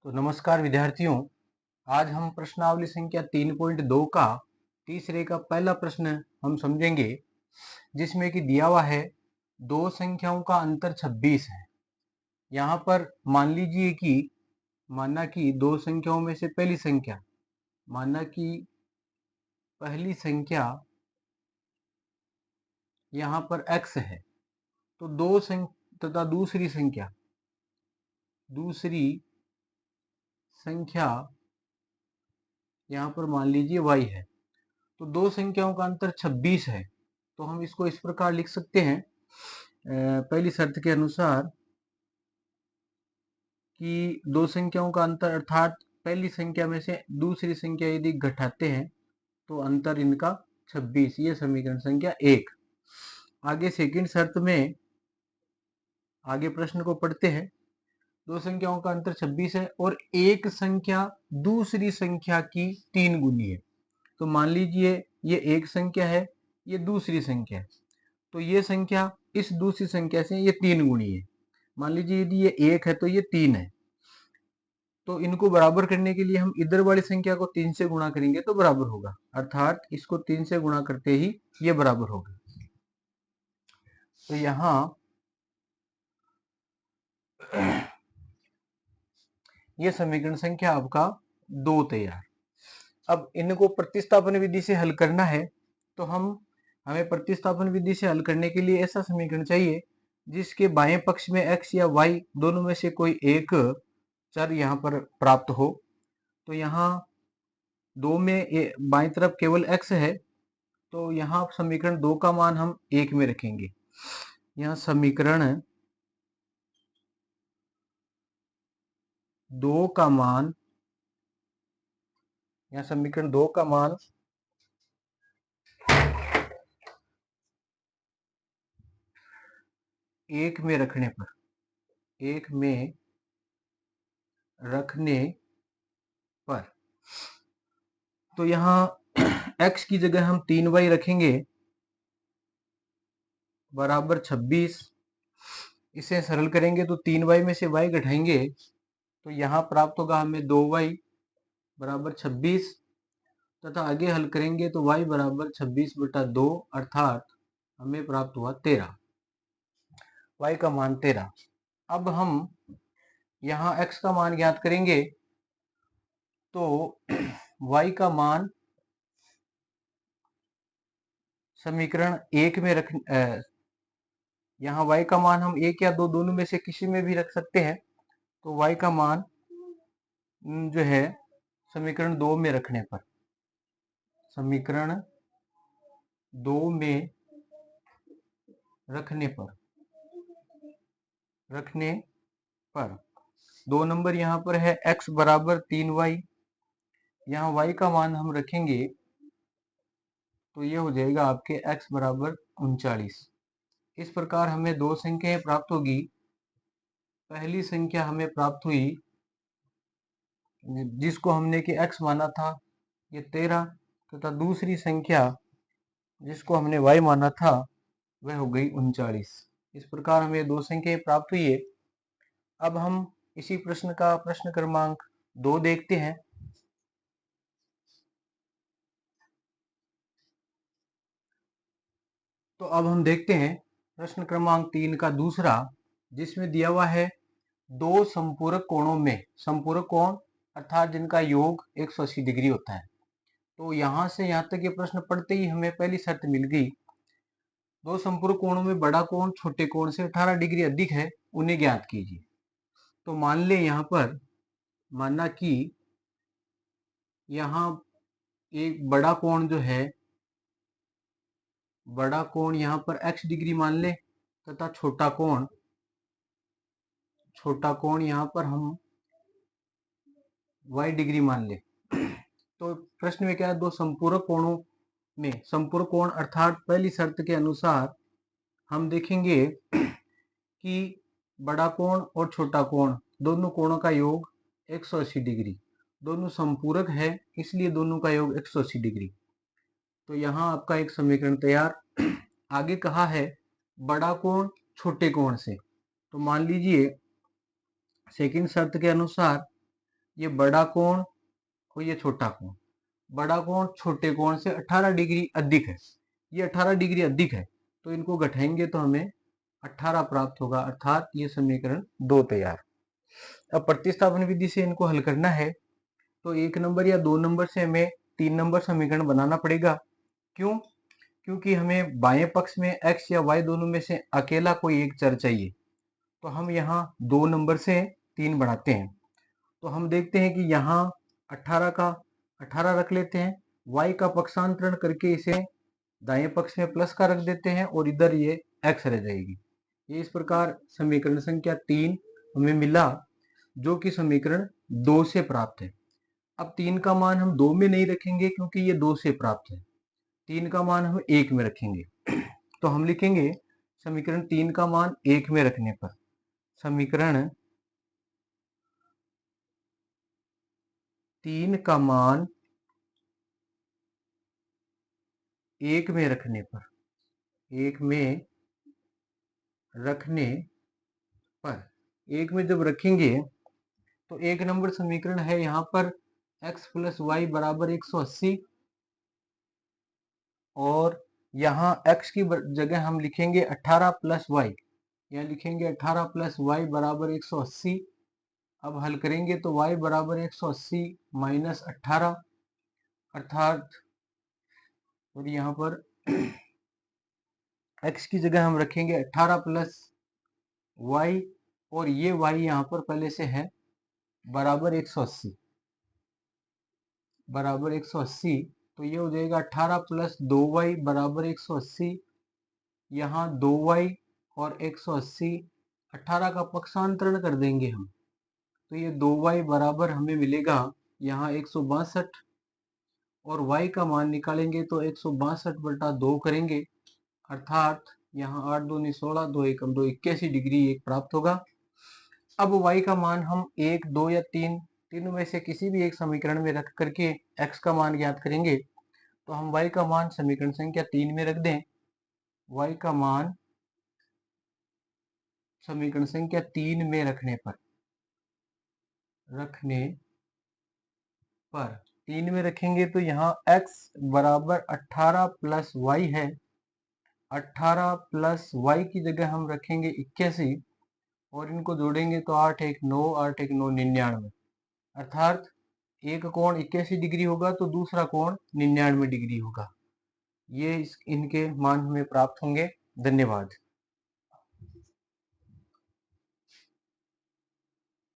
तो नमस्कार विद्यार्थियों, आज हम प्रश्नावली संख्या 3.2 का तीसरे का पहला प्रश्न हम समझेंगे, जिसमें कि दिया हुआ है दो संख्याओं का अंतर 26 है। यहाँ पर मान लीजिए कि माना कि दो संख्याओं में से पहली संख्या, माना कि पहली संख्या यहाँ पर x है, तो तथा दूसरी संख्या यहाँ पर मान लीजिए y है। तो दो संख्याओं का अंतर 26 है, तो हम इसको इस प्रकार लिख सकते हैं पहली शर्त के अनुसार कि दो संख्याओं का अंतर अर्थात पहली संख्या में से दूसरी संख्या यदि घटाते हैं तो अंतर इनका 26, ये समीकरण संख्या 1। आगे सेकंड शर्त में आगे प्रश्न को पढ़ते हैं। दो संख्याओं का अंतर 26 है और एक संख्या दूसरी संख्या की 3 गुनी है। तो मान लीजिए ये एक संख्या है, ये दूसरी संख्या है, तो ये संख्या इस दूसरी संख्या से ये 3 गुनी है। मान लीजिए यदि ये 1 है तो ये 3 है, तो इनको बराबर करने के लिए हम इधर वाली संख्या को 3 से गुणा करेंगे तो बराबर होगा, अर्थात इसको 3 से गुणा करते ही ये बराबर होगा। तो यहाँ ये समीकरण संख्या आपका 2 तैयार। अब इनको प्रतिस्थापन विधि से हल करना है, तो हमें प्रतिस्थापन विधि से हल करने के लिए ऐसा समीकरण चाहिए जिसके बाएं पक्ष में x या y दोनों में से कोई एक चर यहाँ पर प्राप्त हो। तो यहाँ 2 में बाएं तरफ केवल x है, तो यहाँ समीकरण 2 का मान हम 1 में रखेंगे। यहाँ समीकरण 2 का मान 1 में रखने पर तो यहाँ x की जगह हम 3y रखेंगे बराबर 26। इसे सरल करेंगे तो 3y में से y घटाएंगे तो यहाँ प्राप्त होगा हमें 2y बराबर 26, तथा आगे हल करेंगे तो y बराबर 26/2 अर्थात हमें प्राप्त हुआ 13, y का मान 13। अब हम यहाँ x का मान ज्ञात करेंगे तो y का मान समीकरण 1 में यहाँ y का मान हम 1 या 2 दोनों में से किसी में भी रख सकते हैं। तो y का मान जो है समीकरण 2 में रखने पर 2 नंबर यहाँ पर है x बराबर 3y, यहाँ y का मान हम रखेंगे तो ये हो जाएगा आपके x बराबर 39। इस प्रकार हमें दो संख्याएं प्राप्त होगी। पहली संख्या हमें प्राप्त हुई जिसको हमने कि x माना था, ये 13, तथा दूसरी संख्या जिसको हमने y माना था वह हो गई 39। इस प्रकार हमें दो संख्याएं प्राप्त हुई है। अब हम इसी प्रश्न का प्रश्न क्रमांक 2 देखते हैं। तो अब हम देखते हैं प्रश्न क्रमांक 3 का दूसरा, जिसमें दिया हुआ है दो संपूरक कोणों में, संपूरक कोण अर्थात जिनका योग 180 डिग्री होता है। तो यहाँ से यहाँ तक ये प्रश्न पढ़ते ही हमें पहली शर्त मिल गई, दो संपूरक कोणों में बड़ा कोण छोटे कोण से 18 डिग्री अधिक है, उन्हें ज्ञात कीजिए। तो मान ले यहाँ पर माना कि यहाँ एक बड़ा कोण जो है, बड़ा कोण यहाँ पर x डिग्री मान ले, तथा छोटा कोण यहाँ पर हम y डिग्री मान ले। तो प्रश्न में क्या है, दो संपूरक कोणों में, संपूरक कोण अर्थात पहली शर्त के अनुसार हम देखेंगे कि बड़ा कोण और छोटा कोण दोनों कोणों का योग 180 डिग्री, दोनों संपूरक है इसलिए दोनों का योग 180 डिग्री। तो यहाँ आपका एक समीकरण तैयार। आगे कहा है बड़ा कोण छोटे कोण से, तो मान लीजिए सेकंड शर्त के अनुसार ये बड़ा कोण और ये छोटा कोण। बड़ा कोण छोटे कोण से 18 डिग्री अधिक है, ये 18 डिग्री अधिक है, तो इनको घटाएंगे तो हमें 18 प्राप्त होगा, अर्थात ये समीकरण 2 तैयार। अब प्रतिस्थापन विधि से इनको हल करना है तो 1 नंबर या 2 नंबर से हमें 3 नंबर समीकरण बनाना पड़ेगा। क्यों? क्योंकि हमें बाएं पक्ष में x या y दोनों में से अकेला कोई एक चर चाहिए, तो हम यहाँ 2 नंबर से 3 बढ़ाते हैं। तो हम देखते हैं कि यहाँ 18 का 18 रख लेते हैं, y का पक्षांतरण करके इसे दाएं पक्ष में प्लस का रख देते हैं और इधर ये x रह जाएगी। ये इस प्रकार समीकरण संख्या 3 हमें मिला, जो कि समीकरण 2 से प्राप्त है। अब 3 का मान हम 2 में नहीं रखेंगे क्योंकि ये 2 से प्राप्त है, 3 का मान हम 1 में रखेंगे। तो हम लिखेंगे समीकरण 3 का मान 1 में रखने पर, समीकरण 3 का मान 1 में रखने पर, 1 में रखने पर, 1 में जब रखेंगे तो 1 नंबर समीकरण है यहाँ पर x प्लस वाई बराबर 180, और यहाँ x की जगह हम लिखेंगे 18 प्लस वाई, यहाँ लिखेंगे 18 प्लस वाई बराबर 180। अब हल करेंगे तो y बराबर 180 माइनस 18, अर्थात, और यहाँ पर x की जगह हम रखेंगे 18 प्लस y, और ये y यहाँ पर पहले से है बराबर 180, बराबर 180, तो ये हो जाएगा 18 प्लस 2y बराबर 180, यहाँ 2y और 180, 18 का पक्षांतरण कर देंगे हम, तो ये 2y बराबर हमें मिलेगा यहाँ 162, और y का मान निकालेंगे तो 162 बटा 2 करेंगे, अर्थात यहाँ 8 दूनी 16, 2 एकम 2, 81 डिग्री एक प्राप्त होगा। अब y का मान हम 1, 2 या 3 तीनों में से किसी भी एक समीकरण में रख करके x का मान ज्ञात करेंगे। तो हम y का मान समीकरण संख्या 3 में रख दें, y का मान समीकरण संख्या 3 में रखने पर 3 में रखेंगे तो यहाँ x बराबर 18 प्लस वाई है, 18 प्लस वाई की जगह हम रखेंगे 81, और इनको जोड़ेंगे तो 8 1 9, 8 1 9 99, अर्थात एक कोण 81 डिग्री होगा तो दूसरा कोण 99 डिग्री होगा। ये इनके मान हमें प्राप्त होंगे। धन्यवाद।